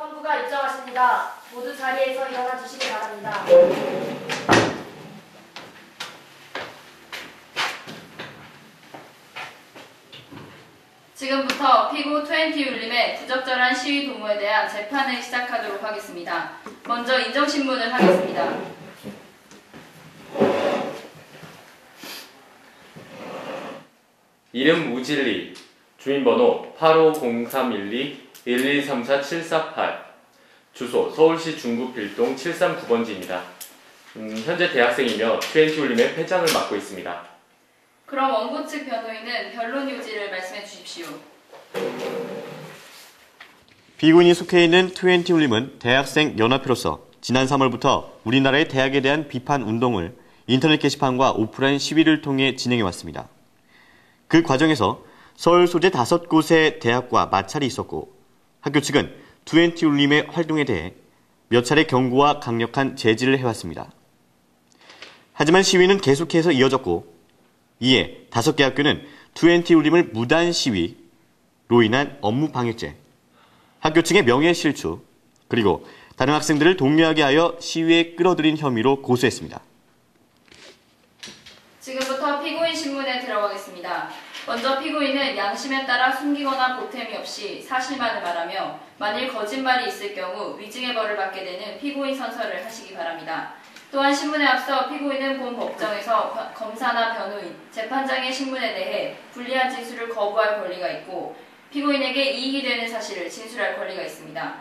현부가 입장하십니다. 모두 자리에서 일어나 주시기 바랍니다. 지금부터 피고 20울림의 부적절한 시위 도모에 대한 재판을 시작하도록 하겠습니다. 먼저 인정신문을 하겠습니다. 이름 우질리, 주민번호 850312-1234748, 주소 서울시 중구빌동 739번지입니다. 현재 대학생이며 20울림의 회장을 맡고 있습니다. 그럼 원고 측 변호인은 변론 요지를 말씀해 주십시오. 피고인이 속해 있는 20울림은 대학생 연합회로서 지난 3월부터 우리나라의 대학에 대한 비판 운동을 인터넷 게시판과 오프라인 시위를 통해 진행해왔습니다. 그 과정에서 서울 소재 5곳의 대학과 마찰이 있었고 학교 측은 20울림의 활동에 대해 몇 차례 경고와 강력한 제지를 해왔습니다. 하지만 시위는 계속해서 이어졌고 이에 5개 학교는 20울림을 무단 시위로 인한 업무 방해죄, 학교 측의 명예실추, 그리고 다른 학생들을 독려하게 하여 시위에 끌어들인 혐의로 고소했습니다. 지금부터 피고인 신문에 들어가겠습니다. 먼저 피고인은 양심에 따라 숨기거나 보탬이 없이 사실만을 말하며 만일 거짓말이 있을 경우 위증의 벌을 받게 되는 피고인 선서를 하시기 바랍니다. 또한 신문에 앞서 피고인은 본 법정에서 검사나 변호인, 재판장의 신문에 대해 불리한 진술을 거부할 권리가 있고 피고인에게 이익이 되는 사실을 진술할 권리가 있습니다.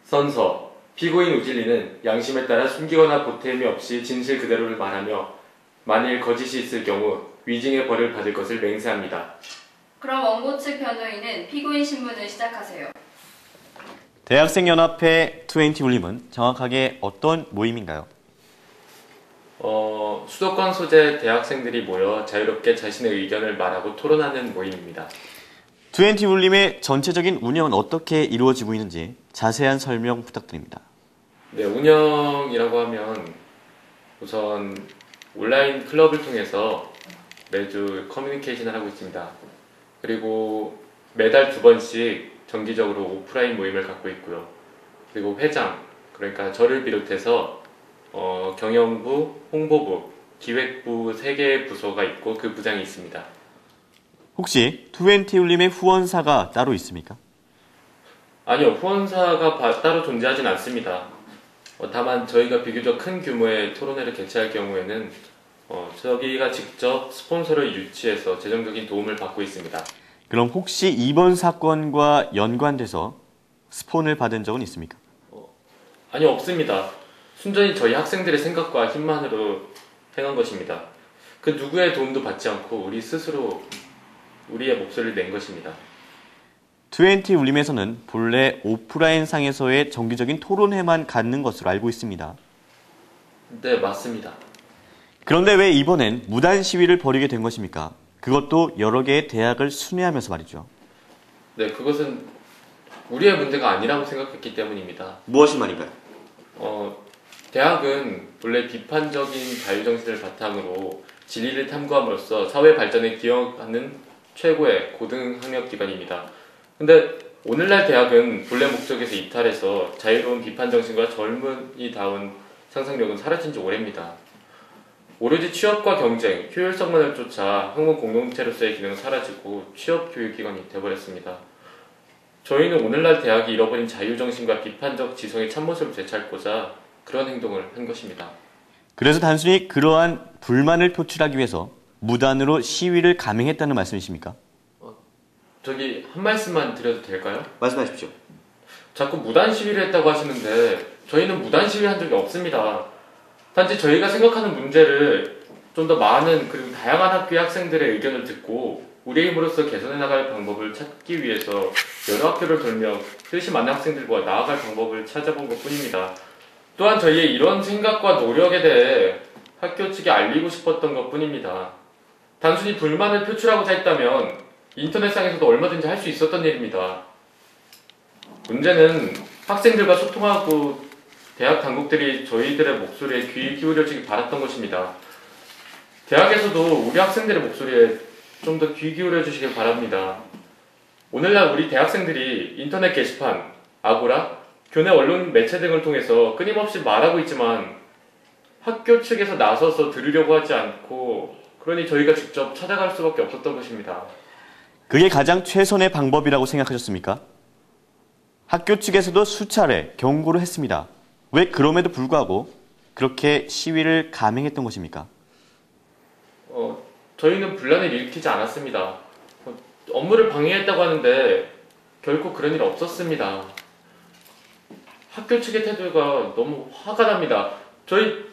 선서, 피고인 우질리는 양심에 따라 숨기거나 보탬이 없이 진실 그대로를 말하며 만일 거짓이 있을 경우 위증의 벌을 받을 것을 맹세합니다. 그럼 원고 측 변호인은 피고인 신문을 시작하세요. 대학생연합회 20울림은 정확하게 어떤 모임인가요? 수도권 소재 대학생들이 모여 자유롭게 자신의 의견을 말하고 토론하는 모임입니다. 20울림의 전체적인 운영은 어떻게 이루어지고 있는지 자세한 설명 부탁드립니다. 네, 운영이라고 하면 우선 온라인 클럽을 통해서 매주 커뮤니케이션을 하고 있습니다. 그리고 매달 2번씩 정기적으로 오프라인 모임을 갖고 있고요. 그리고 회장, 그러니까 저를 비롯해서 경영부, 홍보부, 기획부 3개의 부서가 있고 그 부장이 있습니다. 혹시 20울림의 후원사가 따로 있습니까? 아니요, 후원사가 따로 존재하진 않습니다. 다만 저희가 비교적 큰 규모의 토론회를 개최할 경우에는 저희가 직접 스폰서를 유치해서 재정적인 도움을 받고 있습니다. 그럼 혹시 이번 사건과 연관돼서 스폰을 받은 적은 있습니까? 아니요, 없습니다. 순전히 저희 학생들의 생각과 힘만으로 행한 것입니다. 그 누구의 도움도 받지 않고 우리 스스로 우리의 목소리를 낸 것입니다. 20울림에서는 본래 오프라인 상에서의 정기적인 토론회만 갖는 것으로 알고 있습니다. 네, 맞습니다. 그런데 왜 이번엔 무단 시위를 벌이게 된 것입니까? 그것도 여러 개의 대학을 순회하면서 말이죠. 네, 그것은 우리의 문제가 아니라고 생각했기 때문입니다. 무엇이 말인가요? 대학은 본래 비판적인 자유정신을 바탕으로 진리를 탐구함으로써 사회 발전에 기여하는 최고의 고등학력기관입니다. 근데 오늘날 대학은 본래 목적에서 이탈해서 자유로운 비판정신과 젊은이다운 상상력은 사라진 지 오래입니다. 오로지 취업과 경쟁, 효율성만을 쫓아 학문 공동체로서의 기능은 사라지고 취업 교육기관이 되어버렸습니다. 저희는 오늘날 대학이 잃어버린 자유정신과 비판적 지성의 참모습을 되찾고자 그런 행동을 한 것입니다. 그래서 단순히 그러한 불만을 표출하기 위해서 무단으로 시위를 감행했다는 말씀이십니까? 저기 한 말씀만 드려도 될까요? 말씀하십시오. 자꾸 무단 시위를 했다고 하시는데 저희는 무단 시위한 적이 없습니다. 단지 저희가 생각하는 문제를 좀 더 많은 그리고 다양한 학교의 학생들의 의견을 듣고 우리의 힘으로써 개선해 나갈 방법을 찾기 위해서 여러 학교를 돌며 뜻이 맞는 학생들과 나아갈 방법을 찾아본 것뿐입니다. 또한 저희의 이런 생각과 노력에 대해 학교 측에 알리고 싶었던 것뿐입니다. 단순히 불만을 표출하고자 했다면 인터넷상에서도 얼마든지 할 수 있었던 일입니다. 문제는 학생들과 소통하고 대학 당국들이 저희들의 목소리에 귀 기울여주기 바랐던 것입니다. 대학에서도 우리 학생들의 목소리에 좀 더 귀 기울여 주시길 바랍니다. 오늘날 우리 대학생들이 인터넷 게시판, 아고라, 교내 언론 매체 등을 통해서 끊임없이 말하고 있지만 학교 측에서 나서서 들으려고 하지 않고 그러니 저희가 직접 찾아갈 수밖에 없었던 것입니다. 그게 가장 최선의 방법이라고 생각하셨습니까? 학교 측에서도 수차례 경고를 했습니다. 왜 그럼에도 불구하고 그렇게 시위를 감행했던 것입니까? 저희는 분란을 일으키지 않았습니다. 업무를 방해했다고 하는데 결코 그런 일 없었습니다. 학교 측의 태도가 너무 화가 납니다. 저희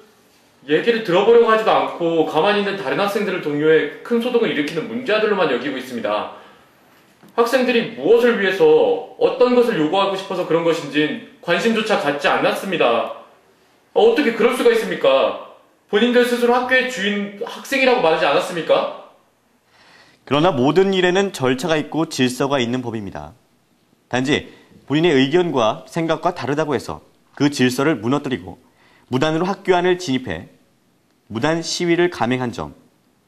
얘기를 들어보려고 하지도 않고 가만히 있는 다른 학생들을 동요해 큰 소동을 일으키는 문제아들로만 여기고 있습니다. 학생들이 무엇을 위해서 어떤 것을 요구하고 싶어서 그런 것인지 관심조차 갖지 않았습니다. 어떻게 그럴 수가 있습니까? 본인들 스스로 학교의 주인 학생이라고 말하지 않았습니까? 그러나 모든 일에는 절차가 있고 질서가 있는 법입니다. 단지 본인의 의견과 생각과 다르다고 해서 그 질서를 무너뜨리고 무단으로 학교 안을 진입해 무단 시위를 감행한 점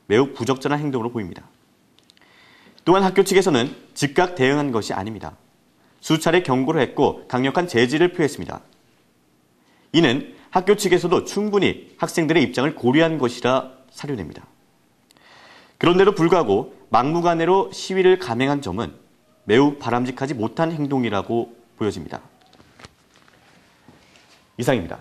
매우 부적절한 행동으로 보입니다. 또한 학교 측에서는 즉각 대응한 것이 아닙니다. 수차례 경고를 했고 강력한 제지를 표했습니다. 이는 학교 측에서도 충분히 학생들의 입장을 고려한 것이라 사료됩니다. 그런데도 불구하고 막무가내로 시위를 감행한 점은 매우 바람직하지 못한 행동이라고 보여집니다. 이상입니다.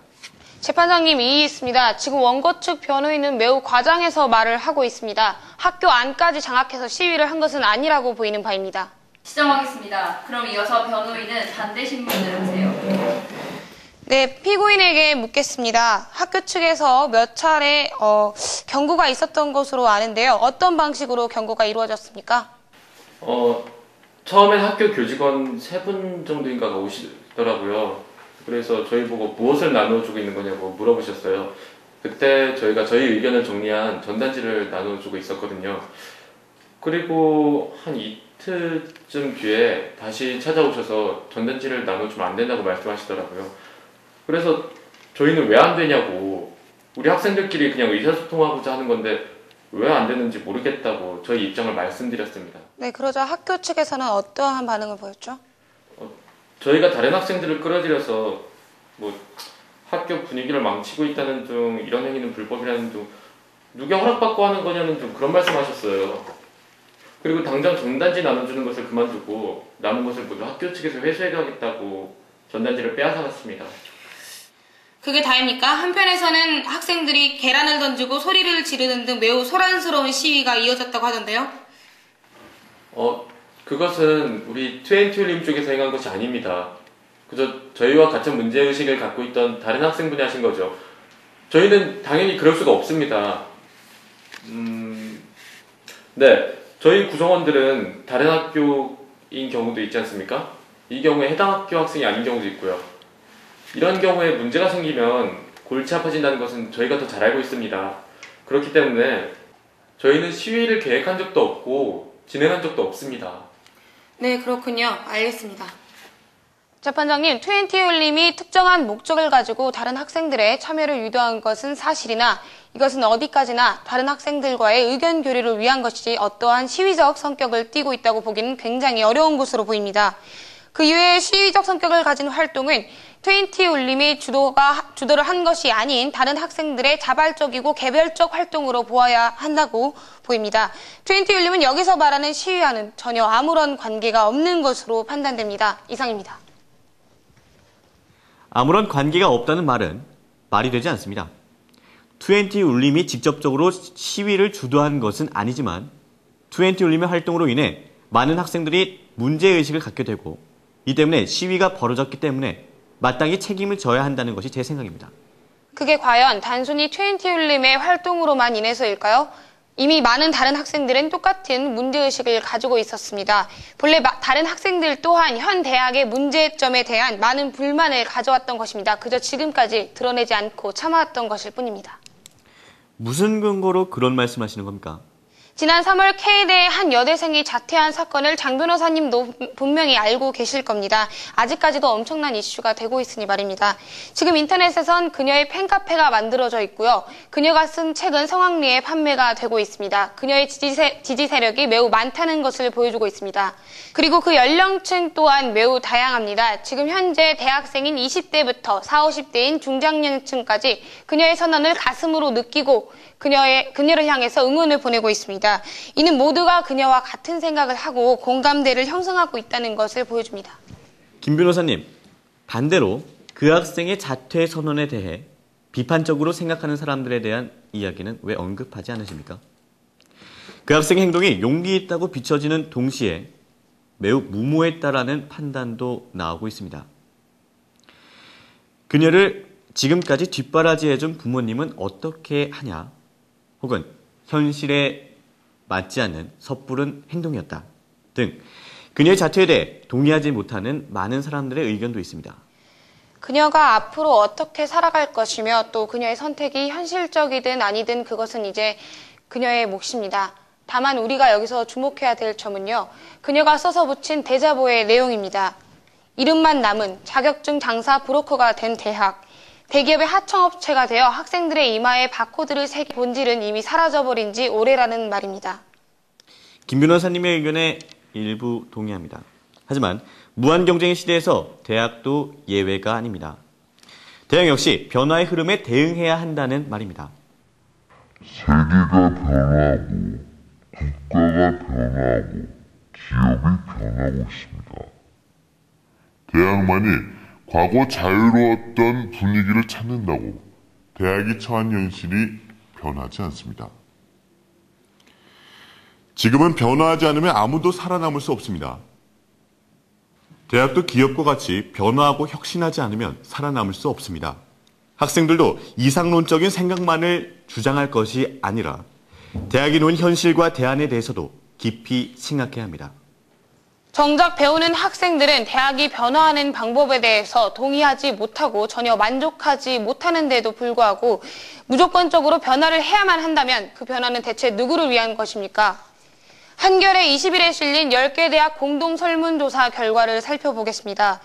재판장님 이의있습니다. 지금 원고 측 변호인은 매우 과장해서 말을 하고 있습니다. 학교 안까지 장악해서 시위를 한 것은 아니라고 보이는 바입니다. 시정하겠습니다. 그럼 이어서 변호인은 반대 신문을 하세요. 네, 피고인에게 묻겠습니다. 학교 측에서 몇 차례 경고가 있었던 것으로 아는데요. 어떤 방식으로 경고가 이루어졌습니까? 처음엔 학교 교직원 3분 정도인가가 오시더라고요. 그래서 저희 보고 무엇을 나눠주고 있는 거냐고 물어보셨어요. 그때 저희가 저희 의견을 정리한 전단지를 나눠주고 있었거든요. 그리고 한 이틀쯤 뒤에 다시 찾아오셔서 전단지를 나눠주면 안 된다고 말씀하시더라고요. 그래서 저희는 왜 안 되냐고, 우리 학생들끼리 그냥 의사소통하고자 하는 건데 왜 안 되는지 모르겠다고 저희 입장을 말씀드렸습니다. 네, 그러자 학교 측에서는 어떠한 반응을 보였죠? 저희가 다른 학생들을 끌어들여서 학교 분위기를 망치고 있다는 등 이런 행위는 불법이라는 등 누가 허락받고 하는 거냐는 등 그런 말씀하셨어요. 그리고 당장 전단지 나눠주는 것을 그만두고 남은 것을 모두 학교 측에서 회수해가겠다고 전단지를 빼앗아갔습니다. 그게 다입니까? 한편에서는 학생들이 계란을 던지고 소리를 지르는 등 매우 소란스러운 시위가 이어졌다고 하던데요. 그것은 우리 트웬티올림 쪽에서 행한 것이 아닙니다. 그저 저희와 같은 문제의식을 갖고 있던 다른 학생분이 하신 거죠. 저희는 당연히 그럴 수가 없습니다. 네, 저희 구성원들은 다른 학교인 경우도 있지 않습니까? 이 경우에 해당 학교 학생이 아닌 경우도 있고요. 이런 경우에 문제가 생기면 골치 아파진다는 것은 저희가 더 잘 알고 있습니다. 그렇기 때문에 저희는 시위를 계획한 적도 없고 진행한 적도 없습니다. 네, 그렇군요. 알겠습니다. 재판장님, 트웬티올림이 특정한 목적을 가지고 다른 학생들의 참여를 유도한 것은 사실이나 이것은 어디까지나 다른 학생들과의 의견 교류를 위한 것이지 어떠한 시위적 성격을 띠고 있다고 보기는 굉장히 어려운 것으로 보입니다. 그 이외의 시위적 성격을 가진 활동은 트웬티올림이 주도를 한 것이 아닌 다른 학생들의 자발적이고 개별적 활동으로 보아야 한다고 보입니다. 트웬티올림은 여기서 말하는 시위와는 전혀 아무런 관계가 없는 것으로 판단됩니다. 이상입니다. 아무런 관계가 없다는 말은 말이 되지 않습니다. 트웬티올림이 직접적으로 시위를 주도한 것은 아니지만 트웬티올림의 활동으로 인해 많은 학생들이 문제의식을 갖게 되고 이 때문에 시위가 벌어졌기 때문에 마땅히 책임을 져야 한다는 것이 제 생각입니다. 그게 과연 단순히 트웬티올림의 활동으로만 인해서일까요? 이미 많은 다른 학생들은 똑같은 문제의식을 가지고 있었습니다. 본래 다른 학생들 또한 현 대학의 문제점에 대한 많은 불만을 가져왔던 것입니다. 그저 지금까지 드러내지 않고 참아왔던 것일 뿐입니다. 무슨 근거로 그런 말씀하시는 겁니까? 지난 3월 K대의 한 여대생이 자퇴한 사건을 장 변호사님도 분명히 알고 계실 겁니다. 아직까지도 엄청난 이슈가 되고 있으니 말입니다. 지금 인터넷에선 그녀의 팬카페가 만들어져 있고요. 그녀가 쓴 책은 성황리에 판매가 되고 있습니다. 그녀의 지지 세력이 매우 많다는 것을 보여주고 있습니다. 그리고 그 연령층 또한 매우 다양합니다. 지금 현재 대학생인 20대부터 40, 50대인 중장년층까지 그녀의 선언을 가슴으로 느끼고 그녀를 향해서 응원을 보내고 있습니다. 이는 모두가 그녀와 같은 생각을 하고 공감대를 형성하고 있다는 것을 보여줍니다. 김 변호사님, 반대로 그 학생의 자퇴 선언에 대해 비판적으로 생각하는 사람들에 대한 이야기는 왜 언급하지 않으십니까? 그 학생의 행동이 용기 있다고 비춰지는 동시에 매우 무모했다라는 판단도 나오고 있습니다. 그녀를 지금까지 뒷바라지해준 부모님은 어떻게 하냐? 혹은 현실에 맞지 않는 섣부른 행동이었다 등 그녀의 자퇴에 대해 동의하지 못하는 많은 사람들의 의견도 있습니다. 그녀가 앞으로 어떻게 살아갈 것이며 또 그녀의 선택이 현실적이든 아니든 그것은 이제 그녀의 몫입니다. 다만 우리가 여기서 주목해야 될 점은요. 그녀가 써서 붙인 대자보의 내용입니다. 이름만 남은 자격증 장사 브로커가 된 대학, 대기업의 하청업체가 되어 학생들의 이마에 바코드를 새긴 본질은 이미 사라져버린 지 오래라는 말입니다. 김 변호사님의 의견에 일부 동의합니다. 하지만 무한경쟁의 시대에서 대학도 예외가 아닙니다. 대학 역시 변화의 흐름에 대응해야 한다는 말입니다. 세계가 변화하고 국가가 변화하고 기업이 변하고 있습니다. 대학만이 과거 자유로웠던 분위기를 찾는다고 대학이 처한 현실이 변하지 않습니다. 지금은 변화하지 않으면 아무도 살아남을 수 없습니다. 대학도 기업과 같이 변화하고 혁신하지 않으면 살아남을 수 없습니다. 학생들도 이상론적인 생각만을 주장할 것이 아니라 대학이 놓은 현실과 대안에 대해서도 깊이 생각해야 합니다. 정작 배우는 학생들은 대학이 변화하는 방법에 대해서 동의하지 못하고 전혀 만족하지 못하는데도 불구하고 무조건적으로 변화를 해야만 한다면 그 변화는 대체 누구를 위한 것입니까? 한겨레 20일에 실린 10개 대학 공동 설문조사 결과를 살펴보겠습니다.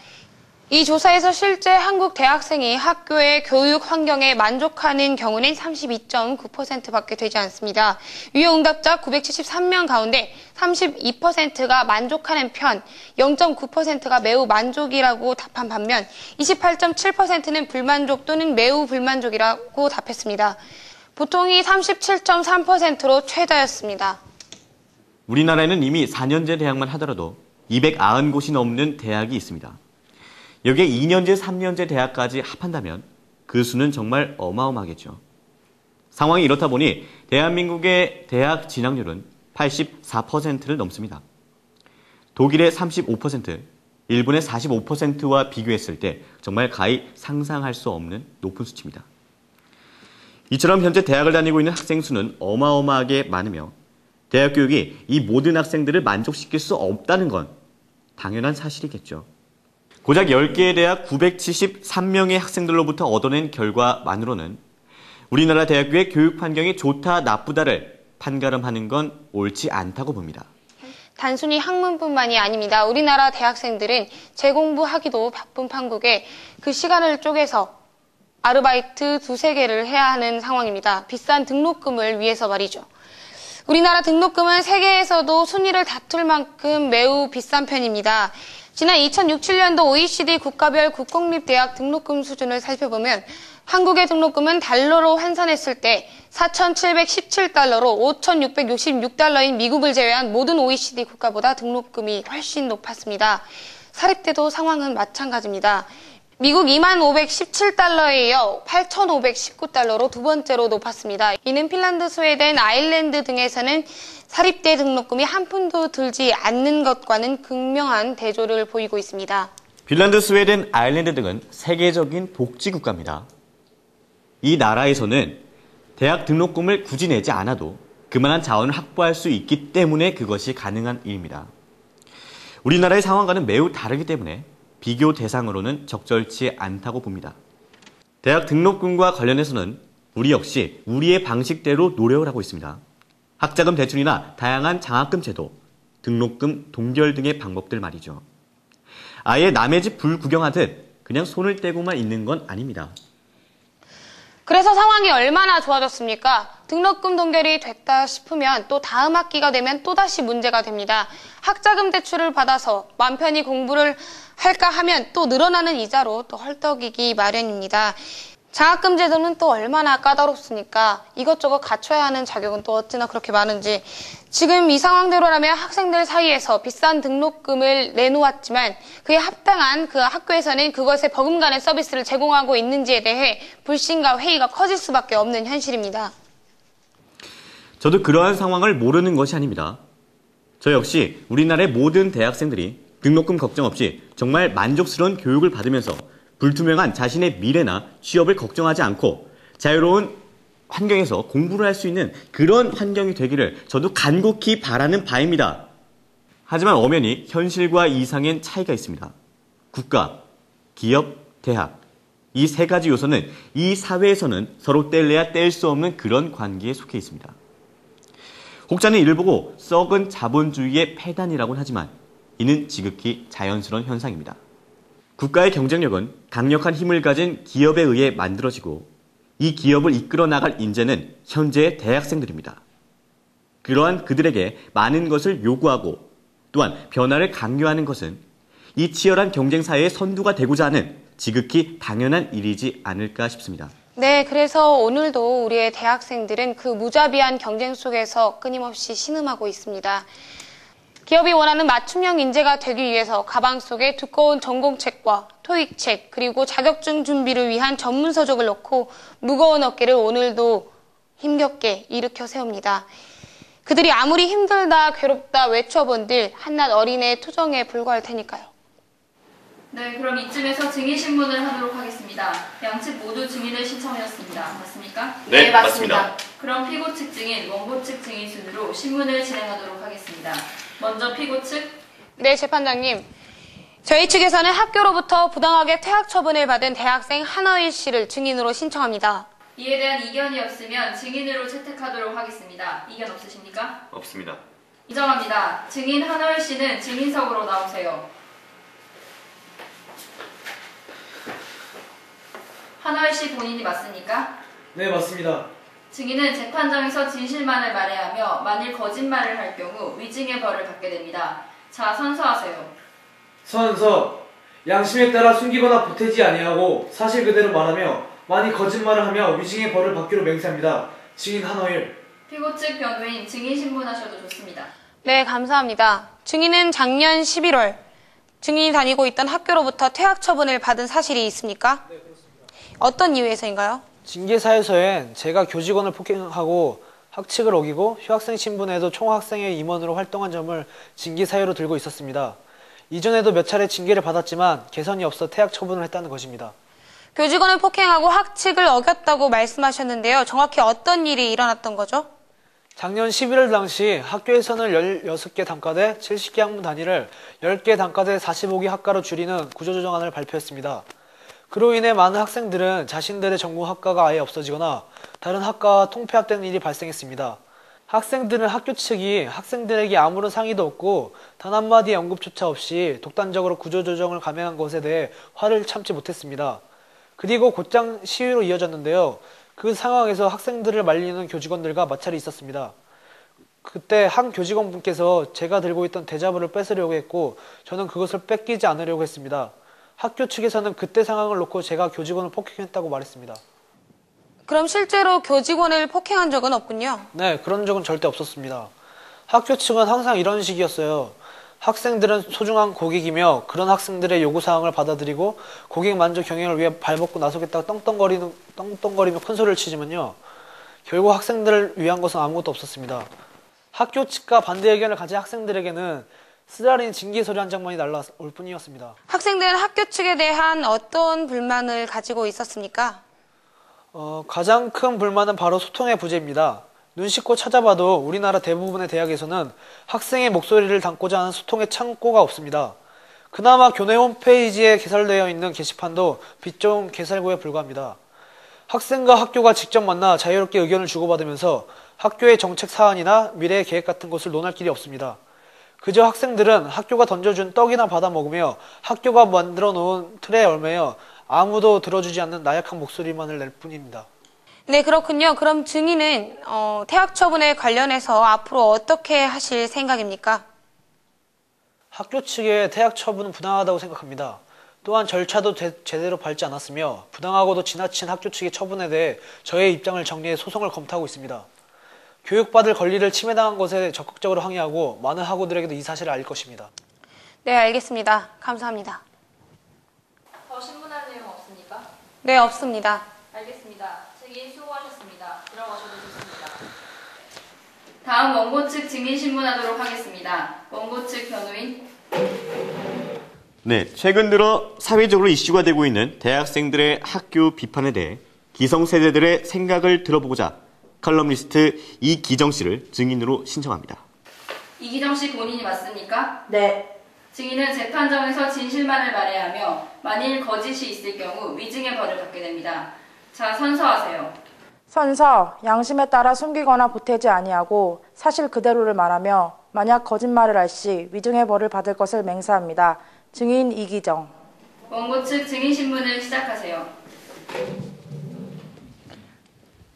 이 조사에서 실제 한국 대학생이 학교의 교육 환경에 만족하는 경우는 32.9%밖에 되지 않습니다. 유효 응답자 973명 가운데 32%가 만족하는 편, 0.9%가 매우 만족이라고 답한 반면 28.7%는 불만족 또는 매우 불만족이라고 답했습니다. 보통이 37.3%로 최다였습니다. 우리나라에는 이미 4년제 대학만 하더라도 290곳이 넘는 대학이 있습니다. 여기에 2년제, 3년제 대학까지 합한다면 그 수는 정말 어마어마하겠죠. 상황이 이렇다 보니 대한민국의 대학 진학률은 84%를 넘습니다. 독일의 35%, 일본의 45%와 비교했을 때 정말 가히 상상할 수 없는 높은 수치입니다. 이처럼 현재 대학을 다니고 있는 학생 수는 어마어마하게 많으며 대학 교육이 이 모든 학생들을 만족시킬 수 없다는 건 당연한 사실이겠죠. 고작 10개의 대학 973명의 학생들로부터 얻어낸 결과만으로는 우리나라 대학교의 교육 환경이 좋다, 나쁘다를 판가름하는 건 옳지 않다고 봅니다. 단순히 학문뿐만이 아닙니다. 우리나라 대학생들은 재공부하기도 바쁜 판국에 그 시간을 쪼개서 아르바이트 2-3개를 해야 하는 상황입니다. 비싼 등록금을 위해서 말이죠. 우리나라 등록금은 세계에서도 순위를 다툴 만큼 매우 비싼 편입니다. 지난 2006-7년도 OECD 국가별 국공립대학 등록금 수준을 살펴보면 한국의 등록금은 달러로 환산했을 때 4,717달러로 5,666달러인 미국을 제외한 모든 OECD 국가보다 등록금이 훨씬 높았습니다. 사립대도 상황은 마찬가지입니다. 미국 2517달러에 이어 8519달러로 두 번째로 높았습니다. 이는 핀란드, 스웨덴, 아일랜드 등에서는 사립대 등록금이 한 푼도 들지 않는 것과는 극명한 대조를 보이고 있습니다. 핀란드, 스웨덴, 아일랜드 등은 세계적인 복지국가입니다. 이 나라에서는 대학 등록금을 굳이 내지 않아도 그만한 자원을 확보할 수 있기 때문에 그것이 가능한 일입니다. 우리나라의 상황과는 매우 다르기 때문에 비교 대상으로는 적절치 않다고 봅니다. 대학 등록금과 관련해서는 우리 역시 우리의 방식대로 노력을 하고 있습니다. 학자금 대출이나 다양한 장학금 제도, 등록금, 동결 등의 방법들 말이죠. 아예 남의 집 불 구경하듯 그냥 손을 떼고만 있는 건 아닙니다. 그래서 상황이 얼마나 좋아졌습니까? 등록금 동결이 됐다 싶으면 또 다음 학기가 되면 또다시 문제가 됩니다. 학자금 대출을 받아서 맘 편히 공부를 할까 하면 또 늘어나는 이자로 또 헐떡이기 마련입니다. 장학금 제도는 또 얼마나 까다롭습니까? 이것저것 갖춰야 하는 자격은 또 어찌나 그렇게 많은지. 지금 이 상황대로라면 학생들 사이에서 비싼 등록금을 내놓았지만 그에 합당한 그 학교에서는 그것에 버금가는 서비스를 제공하고 있는지에 대해 불신과 회의가 커질 수밖에 없는 현실입니다. 저도 그러한 상황을 모르는 것이 아닙니다. 저 역시 우리나라의 모든 대학생들이 등록금 걱정 없이 정말 만족스러운 교육을 받으면서 불투명한 자신의 미래나 취업을 걱정하지 않고 자유로운 환경에서 공부를 할 수 있는 그런 환경이 되기를 저도 간곡히 바라는 바입니다. 하지만 엄연히 현실과 이상엔 차이가 있습니다. 국가, 기업, 대학. 이 세 가지 요소는 이 사회에서는 서로 뗄래야 뗄 수 없는 그런 관계에 속해 있습니다. 혹자는 이를 보고 썩은 자본주의의 폐단이라고는 하지만 이는 지극히 자연스러운 현상입니다. 국가의 경쟁력은 강력한 힘을 가진 기업에 의해 만들어지고 이 기업을 이끌어 나갈 인재는 현재의 대학생들입니다. 그러한 그들에게 많은 것을 요구하고 또한 변화를 강요하는 것은 이 치열한 경쟁 사회의 선두가 되고자 하는 지극히 당연한 일이지 않을까 싶습니다. 네, 그래서 오늘도 우리의 대학생들은 그 무자비한 경쟁 속에서 끊임없이 신음하고 있습니다. 기업이 원하는 맞춤형 인재가 되기 위해서 가방 속에 두꺼운 전공책과 토익책 그리고 자격증 준비를 위한 전문 서적을 넣고 무거운 어깨를 오늘도 힘겹게 일으켜 세웁니다. 그들이 아무리 힘들다 괴롭다 외쳐본들 한낱 어린애의 투정에 불과할 테니까요. 네, 그럼 이쯤에서 증인신문을 하도록 하겠습니다. 양측 모두 증인을 신청하셨습니다. 맞습니까? 네, 맞습니다. 그럼 피고 측 증인, 원고 측 증인 순으로 신문을 진행하도록 하겠습니다. 먼저 피고 측. 네, 재판장님. 저희 측에서는 학교로부터 부당하게 퇴학 처분을 받은 대학생 한어일 씨를 증인으로 신청합니다. 이에 대한 이견이 없으면 증인으로 채택하도록 하겠습니다. 이견 없으십니까? 없습니다. 인정합니다. 증인 한어일 씨는 증인석으로 나오세요. 한어일 씨 본인이 맞습니까? 네, 맞습니다. 증인은 재판장에서 진실만을 말해야 하며 만일 거짓말을 할 경우 위증의 벌을 받게 됩니다. 자, 선서하세요. 선서, 양심에 따라 숨기거나 보태지 아니하고 사실 그대로 말하며 만일 거짓말을 하며 위증의 벌을 받기로 맹세합니다. 증인 한어일. 피고 측 변호인 증인 신문하셔도 좋습니다. 네, 감사합니다. 증인은 작년 11월 증인이 다니고 있던 학교로부터 퇴학 처분을 받은 사실이 있습니까? 네, 그렇습니다. 어떤 이유에서인가요? 징계사유서엔 제가 교직원을 폭행하고 학칙을 어기고 휴학생 신분에도 총학생회 임원으로 활동한 점을 징계사유로 들고 있었습니다. 이전에도 몇 차례 징계를 받았지만 개선이 없어 퇴학 처분을 했다는 것입니다. 교직원을 폭행하고 학칙을 어겼다고 말씀하셨는데요. 정확히 어떤 일이 일어났던 거죠? 작년 11월 당시 학교에서는 16개 단과대 70개 학문 단위를 10개 단과대 45개 학과로 줄이는 구조조정안을 발표했습니다. 그로 인해 많은 학생들은 자신들의 전공 학과가 아예 없어지거나 다른 학과와 통폐합되는 일이 발생했습니다. 학생들은 학교 측이 학생들에게 아무런 상의도 없고 단 한마디의 언급조차 없이 독단적으로 구조조정을 감행한 것에 대해 화를 참지 못했습니다. 그리고 곧장 시위로 이어졌는데요. 그 상황에서 학생들을 말리는 교직원들과 마찰이 있었습니다. 그때 한 교직원분께서 제가 들고 있던 대자보를 뺏으려고 했고 저는 그것을 뺏기지 않으려고 했습니다. 학교 측에서는 그때 상황을 놓고 제가 교직원을 폭행했다고 말했습니다. 그럼 실제로 교직원을 폭행한 적은 없군요. 네, 그런 적은 절대 없었습니다. 학교 측은 항상 이런 식이었어요. 학생들은 소중한 고객이며 그런 학생들의 요구사항을 받아들이고 고객 만족 경영을 위해 발벗고 나서겠다고 떵떵거리며 큰 소리를 치지만요. 결국 학생들을 위한 것은 아무것도 없었습니다. 학교 측과 반대 의견을 가진 학생들에게는 쓰라린 징계 소리 한 장만이 날라올 뿐이었습니다. 학생들은 학교 측에 대한 어떤 불만을 가지고 있었습니까? 가장 큰 불만은 바로 소통의 부재입니다. 눈 씻고 찾아봐도 우리나라 대부분의 대학에서는 학생의 목소리를 담고자 하는 소통의 창고가 없습니다. 그나마 교내 홈페이지에 개설되어 있는 게시판도 빛 좋은 개설구에 불과합니다. 학생과 학교가 직접 만나 자유롭게 의견을 주고받으면서 학교의 정책 사안이나 미래 계획 같은 것을 논할 길이 없습니다. 그저 학생들은 학교가 던져준 떡이나 받아 먹으며 학교가 만들어 놓은 틀에 얽매여 아무도 들어주지 않는 나약한 목소리만을 낼 뿐입니다. 네, 그렇군요. 그럼 증인은 퇴학 처분에 관련해서 앞으로 어떻게 하실 생각입니까? 학교 측의 퇴학 처분은 부당하다고 생각합니다. 또한 절차도 제대로 밟지 않았으며 부당하고도 지나친 학교 측의 처분에 대해 저의 입장을 정리해 소송을 검토하고 있습니다. 교육받을 권리를 침해당한 것에 적극적으로 항의하고 많은 학우들에게도 이 사실을 알릴 것입니다. 네, 알겠습니다. 감사합니다. 더 신문할 내용 없습니까? 네, 없습니다. 알겠습니다. 증인 수고하셨습니다. 들어가셔도 좋습니다. 다음 원고 측 증인 신문하도록 하겠습니다. 원고 측 변호인. 네, 최근 들어 사회적으로 이슈가 되고 있는 대학생들의 학교 비판에 대해 기성세대들의 생각을 들어보고자 칼럼니스트 이기정 씨를 증인으로 신청합니다. 이기정 씨 본인이 맞습니까? 네. 증인은 재판정에서 진실만을 말해야 하며 만일 거짓이 있을 경우 위증의 벌을 받게 됩니다. 자, 선서하세요. 선서, 양심에 따라 숨기거나 보태지 아니하고 사실 그대로를 말하며 만약 거짓말을 할 시 위증의 벌을 받을 것을 맹세합니다. 증인 이기정. 원고 측 증인 신문을 시작하세요.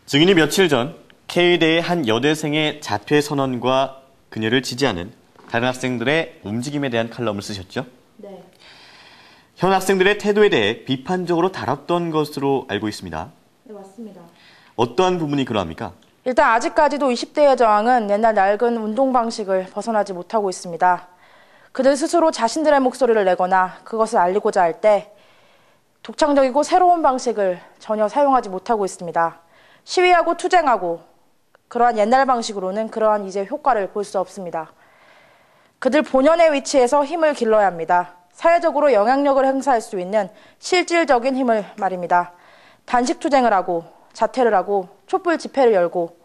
증인이 며칠 전 K대의 한 여대생의 자퇴 선언과 그녀를 지지하는 다른 학생들의 움직임에 대한 칼럼을 쓰셨죠? 네. 현 학생들의 태도에 대해 비판적으로 다뤘던 것으로 알고 있습니다. 네, 맞습니다. 어떠한 부분이 그러합니까? 일단 아직까지도 20대의 저항은 옛날 낡은 운동 방식을 벗어나지 못하고 있습니다. 그들 스스로 자신들의 목소리를 내거나 그것을 알리고자 할 때 독창적이고 새로운 방식을 전혀 사용하지 못하고 있습니다. 시위하고 투쟁하고 그러한 옛날 방식으로는 그러한 이제 효과를 볼 수 없습니다. 그들 본연의 위치에서 힘을 길러야 합니다. 사회적으로 영향력을 행사할 수 있는 실질적인 힘을 말입니다. 단식 투쟁을 하고 자퇴를 하고 촛불 집회를 열고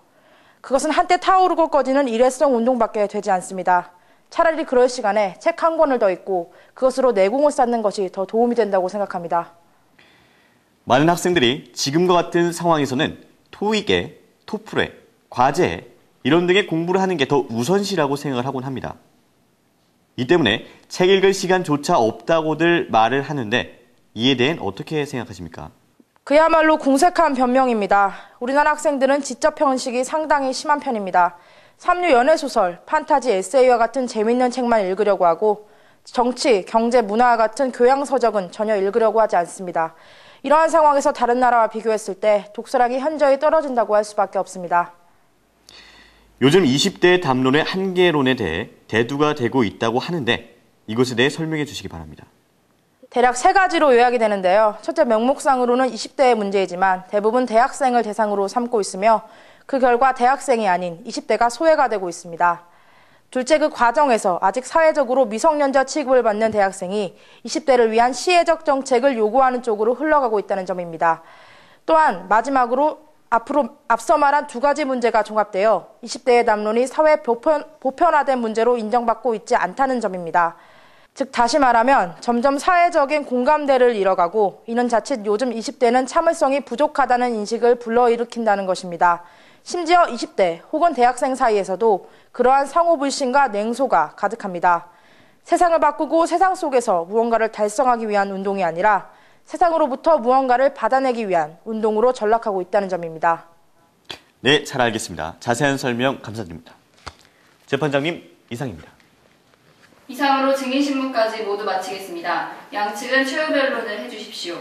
그것은 한때 타오르고 꺼지는 일회성 운동밖에 되지 않습니다. 차라리 그럴 시간에 책 한 권을 더 읽고 그것으로 내공을 쌓는 것이 더 도움이 된다고 생각합니다. 많은 학생들이 지금과 같은 상황에서는 토익에, 토플에, 과제에 이런 등의 공부를 하는 게 더 우선시라고 생각을 하곤 합니다. 이 때문에 책 읽을 시간조차 없다고들 말을 하는데 이에 대해는 어떻게 생각하십니까? 그야말로 궁색한 변명입니다. 우리나라 학생들은 지적 편식이 상당히 심한 편입니다. 삼류 연애소설, 판타지, 에세이와 같은 재밌는 책만 읽으려고 하고 정치, 경제, 문화와 같은 교양서적은 전혀 읽으려고 하지 않습니다. 이러한 상황에서 다른 나라와 비교했을 때 독서량이 현저히 떨어진다고 할 수밖에 없습니다. 요즘 20대 담론의 한계론에 대해 대두가 되고 있다고 하는데 이것에 대해 설명해 주시기 바랍니다. 대략 세 가지로 요약이 되는데요. 첫째, 명목상으로는 20대의 문제이지만 대부분 대학생을 대상으로 삼고 있으며 그 결과 대학생이 아닌 20대가 소외가 되고 있습니다. 둘째, 그 과정에서 아직 사회적으로 미성년자 취급을 받는 대학생이 20대를 위한 시혜적 정책을 요구하는 쪽으로 흘러가고 있다는 점입니다. 또한 마지막으로 앞서 말한 두 가지 문제가 종합되어 20대의 담론이 사회 보편화된 문제로 인정받고 있지 않다는 점입니다. 즉 다시 말하면 점점 사회적인 공감대를 잃어가고 이는 자칫 요즘 20대는 참을성이 부족하다는 인식을 불러일으킨다는 것입니다. 심지어 20대 혹은 대학생 사이에서도 그러한 상호불신과 냉소가 가득합니다. 세상을 바꾸고 세상 속에서 무언가를 달성하기 위한 운동이 아니라 세상으로부터 무언가를 받아내기 위한 운동으로 전락하고 있다는 점입니다. 네, 잘 알겠습니다. 자세한 설명 감사드립니다. 재판장님, 이상입니다. 이상으로 증인신문까지 모두 마치겠습니다. 양측은 최후 변론을 해주십시오.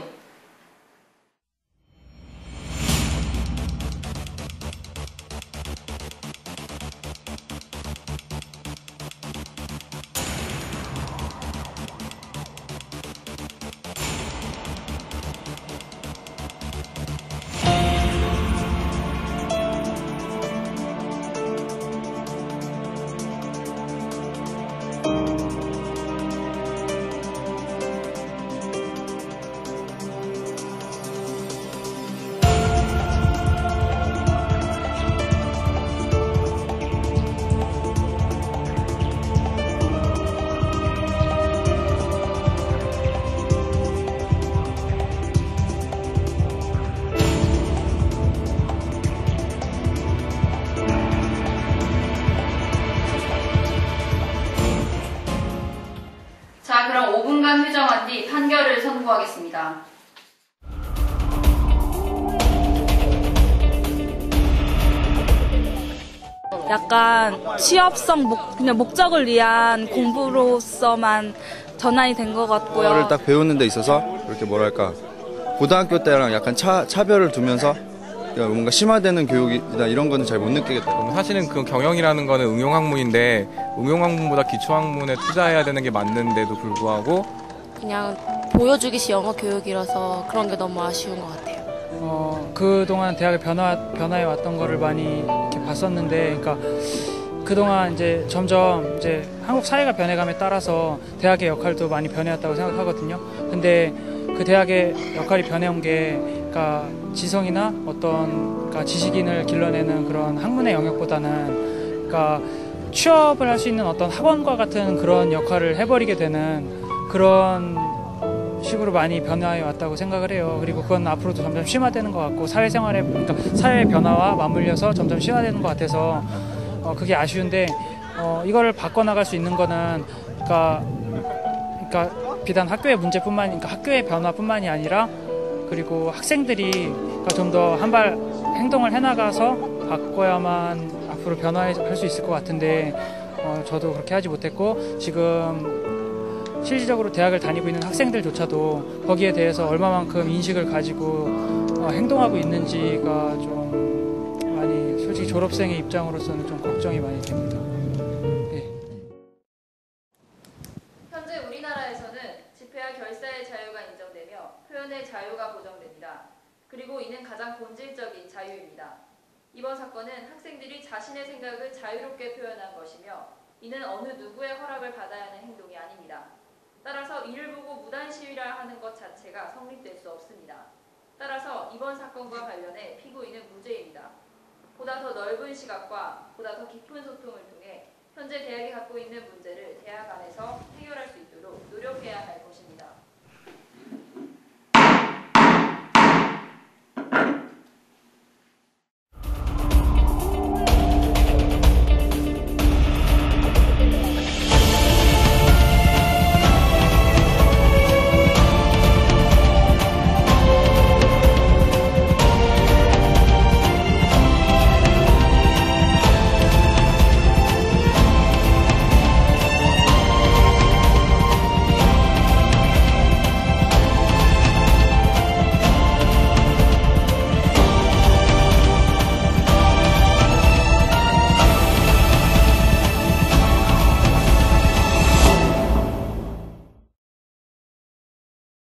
보도하겠습니다. 약간 취업성 그냥 목적을 위한 공부로서만 전환이 된 것 같고요. 그거를 딱 배우는 데 있어서 이렇게 뭐랄까 고등학교 때랑 약간 차별을 두면서 뭔가 심화되는 교육이나 이런 거는 잘 못 느끼겠다. 사실은 그 경영이라는 거는 응용학문인데 응용학문보다 기초학문에 투자해야 되는 게 맞는데도 불구하고 그냥 보여주기식 영어 교육이라서 그런 게 너무 아쉬운 것 같아요. 그동안 대학에 변화해 왔던 거를 많이 이렇게 봤었는데, 그러니까 그동안 이제 점점 이제 한국 사회가 변해감에 따라서 대학의 역할도 많이 변해왔다고 생각하거든요. 근데 그 대학의 역할이 변해온 게, 그러니까 지성이나 그러니까 지식인을 길러내는 그런 학문의 영역보다는, 그러니까 취업을 할 수 있는 어떤 학원과 같은 그런 역할을 해버리게 되는 그런 식으로 많이 변화해 왔다고 생각을 해요. 그리고 그건 앞으로도 점점 심화되는 것 같고 그러니까 사회의 변화와 맞물려서 점점 심화되는 것 같아서 그게 아쉬운데, 이거를 바꿔나갈 수 있는 거는 그러니까 비단 학교의 문제뿐만이, 그러니까 학교의 변화뿐만이 아니라 그리고 학생들이 좀 더 한 발 행동을 해나가서 바꿔야만 앞으로 변화할 수 있을 것 같은데, 저도 그렇게 하지 못했고 지금 실질적으로 대학을 다니고 있는 학생들조차도 거기에 대해서 얼마만큼 인식을 가지고 행동하고 있는지가 좀 많이, 솔직히 졸업생의 입장으로서는 좀 걱정이 많이 됩니다. 네. 현재 우리나라에서는 집회와 결사의 자유가 인정되며 표현의 자유가 보장됩니다. 그리고 이는 가장 본질적인 자유입니다. 이번 사건은 학생들이 자신의 생각을 자유롭게 표현한 것이며 이는 어느 누구의 허락을 받아야 하는 행동이 아닙니다. 따라서 이를 보고 무단 시위라 하는 것 자체가 성립될 수 없습니다. 따라서 이번 사건과 관련해 피고인은 무죄입니다. 보다 더 넓은 시각과 보다 더 깊은 소통을 통해 현재 대학이 갖고 있는 문제를 대학 안에서 해결할 수 있도록 노력해야 할 것입니다.